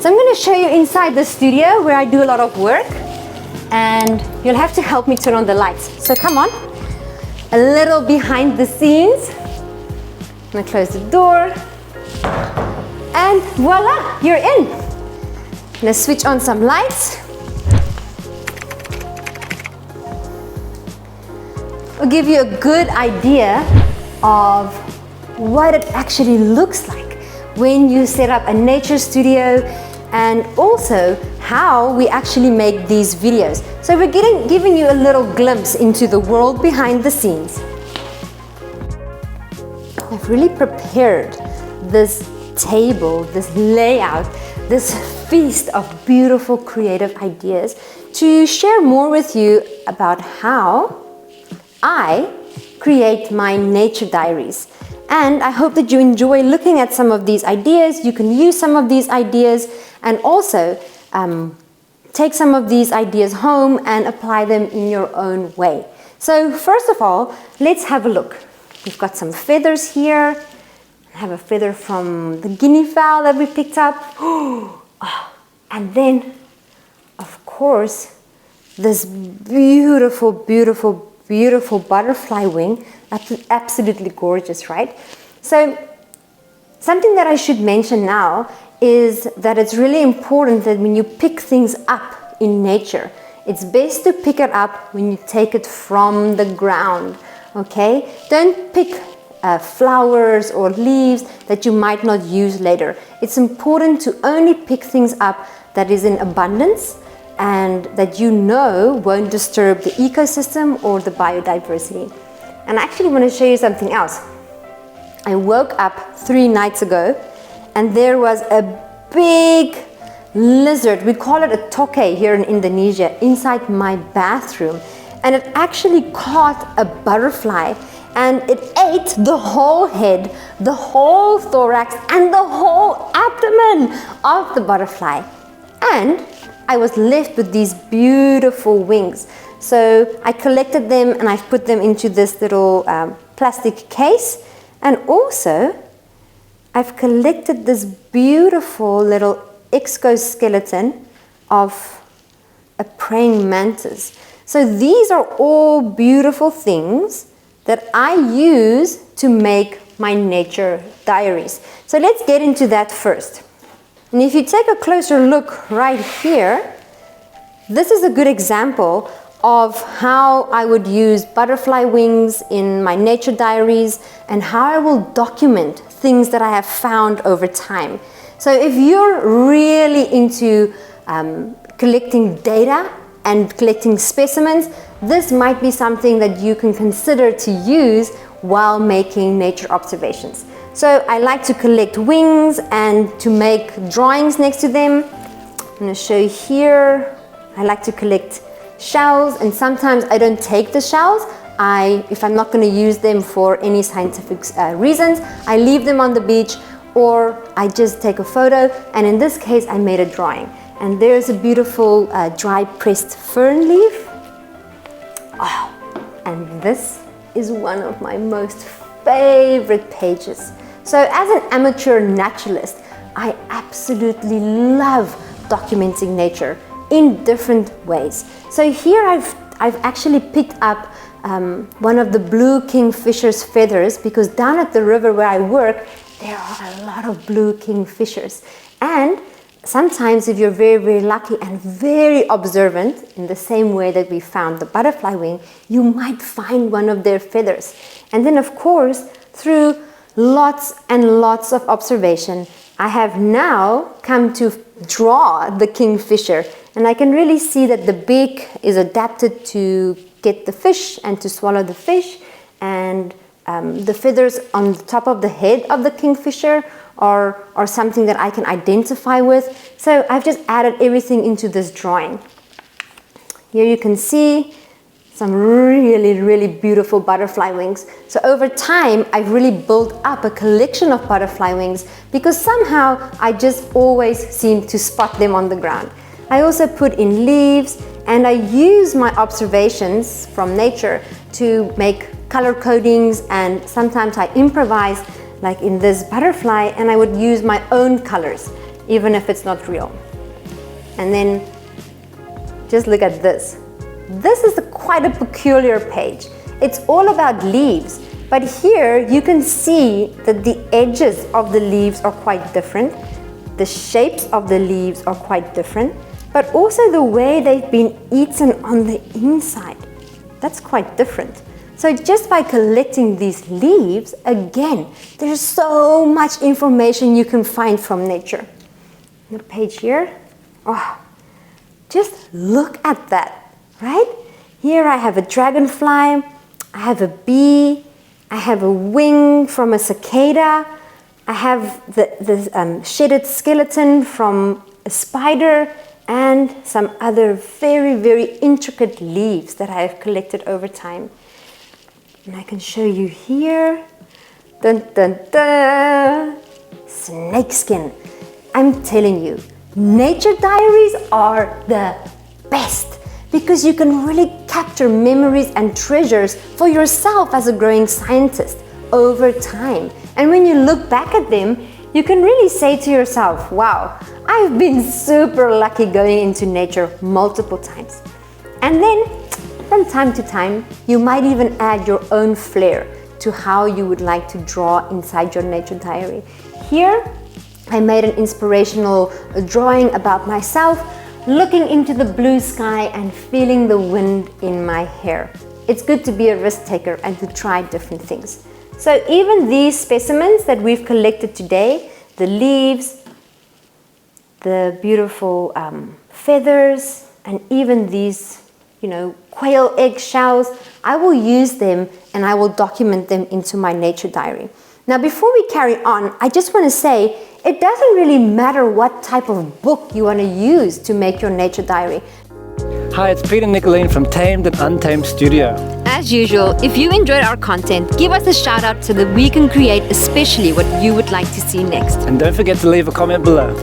So I'm going to show you inside the studio where I do a lot of work, and you'll have to help me turn on the lights. So come on, a little behind the scenes. I'm going to close the door, and voila, you're in. I'm going to switch on some lights. I'll give you a good idea of what it actually looks like when you set up a nature studio, and also how we actually make these videos. So we're giving you a little glimpse into the world behind the scenes. I've really prepared this table, this layout, this feast of beautiful creative ideas to share more with you about how I create my nature diaries. And I hope that you enjoy looking at some of these ideas. You can use some of these ideas and also take some of these ideas home and apply them in your own way. So first of all, let's have a look. We've got some feathers here. I have a feather from the guinea fowl that we picked up. Oh, and then, of course, this beautiful, beautiful, beautiful butterfly wing. Absolutely gorgeous, right? So something that I should mention now is that it's really important that when you pick things up in nature, it's best to pick it up when you take it from the ground, okay? Don't pick flowers or leaves that you might not use later. It's important to only pick things up that is in abundance and that you know won't disturb the ecosystem or the biodiversity. And I actually want to show you something else. I woke up 3 nights ago and there was a big lizard, we call it a tokay here in Indonesia, inside my bathroom. And it actually caught a butterfly and it ate the whole head, the whole thorax, and the whole abdomen of the butterfly. And I was left with these beautiful wings. So I collected them and I've put them into this little plastic case. And also, I've collected this beautiful little exoskeleton of a praying mantis. So these are all beautiful things that I use to make my nature diaries. So let's get into that first. And if you take a closer look right here, this is a good example of how I would use butterfly wings in my nature diaries and how I will document things that I have found over time. So if you're really into collecting data and collecting specimens, this might be something that you can consider to use while making nature observations. So I like to collect wings and to make drawings next to them. I'm going to show you here. I like to collect shells, and sometimes I don't take the shells. If I'm not going to use them for any scientific reasons, I leave them on the beach, or I just take a photo, and in this case I made a drawing. And there's a beautiful dry pressed fern leaf. Oh, and this is one of my most favorite pages. So as an amateur naturalist, I absolutely love documenting nature in different ways. So here I've actually picked up one of the blue kingfisher's feathers, because down at the river where I work, there are a lot of blue kingfishers. And sometimes if you're very, very lucky and very observant, in the same way that we found the butterfly wing, you might find one of their feathers. And then of course, through lots and lots of observation, I have now come to draw the kingfisher. And I can really see that the beak is adapted to get the fish and to swallow the fish. And the feathers on the top of the head of the kingfisher are something that I can identify with. So I've just added everything into this drawing. Here you can see some really, really beautiful butterfly wings. So over time, I've really built up a collection of butterfly wings because somehow I just always seem to spot them on the ground. I also put in leaves, and I use my observations from nature to make color codings, and sometimes I improvise, like in this butterfly, and I would use my own colors even if it's not real. And then just look at this. This is quite a peculiar page. It's all about leaves, but here you can see that the edges of the leaves are quite different. The shapes of the leaves are quite different, but also the way they've been eaten on the inside. That's quite different. So just by collecting these leaves, again, there's so much information you can find from nature. The page here, oh, just look at that, right? Here I have a dragonfly, I have a bee, I have a wing from a cicada, I have the shedded skeleton from a spider, and some other very, very intricate leaves that I have collected over time. And I can show you here, dun, dun, dun, snakeskin. I'm telling you, nature diaries are the best because you can really capture memories and treasures for yourself as a growing scientist over time. And when you look back at them, you can really say to yourself, wow, I've been super lucky going into nature multiple times. And then from time to time, you might even add your own flair to how you would like to draw inside your nature diary. Here, I made an inspirational drawing about myself, looking into the blue sky and feeling the wind in my hair. It's good to be a risk taker and to try different things. So even these specimens that we've collected today, the leaves, the beautiful feathers, and even these quail eggshells, I will use them and I will document them into my nature diary. Now, before we carry on, I just want to say, it doesn't really matter what type of book you want to use to make your nature diary. Hi, it's Peter and Nicolene from tamED and untamED Studio. As usual, if you enjoyed our content, give us a shout out so that we can create especially what you would like to see next. And don't forget to leave a comment below.